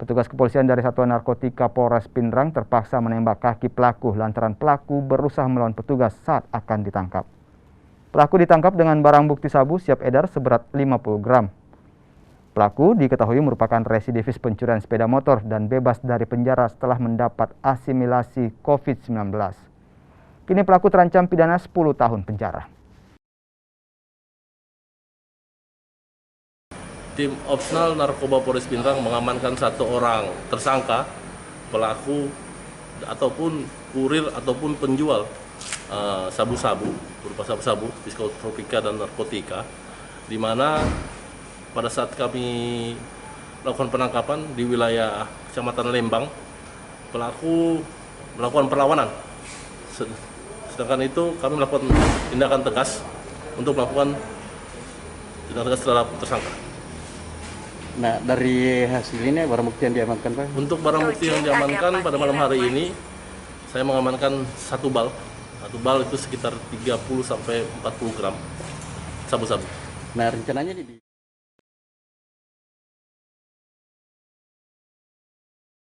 Petugas kepolisian dari Satuan Narkotika Polres Pindrang terpaksa menembak kaki pelaku lantaran pelaku berusaha melawan petugas saat akan ditangkap. Pelaku ditangkap dengan barang bukti sabu siap edar seberat 50 gram. Pelaku diketahui merupakan residivis pencurian sepeda motor dan bebas dari penjara setelah mendapat asimilasi COVID-19. Kini pelaku terancam pidana 10 tahun penjara. Tim Opsnal Narkoba Polres Pindrang mengamankan 1 orang tersangka pelaku ataupun kurir ataupun penjual sabu-sabu berupa sabu-sabu, psikotropika dan narkotika, di mana pada saat kami melakukan penangkapan di wilayah Kecamatan Lembang, pelaku melakukan perlawanan. Sedangkan itu kami melakukan tindakan tegas untuk melakukan tindakan tegas terhadap tersangka. Nah, dari hasil ini barang bukti yang diamankan, Pak? Untuk barang bukti yang diamankan pada malam hari ini, saya mengamankan 1 bal. 1 bal itu sekitar 30 sampai 40 gram sabu-sabu. Nah, rencananya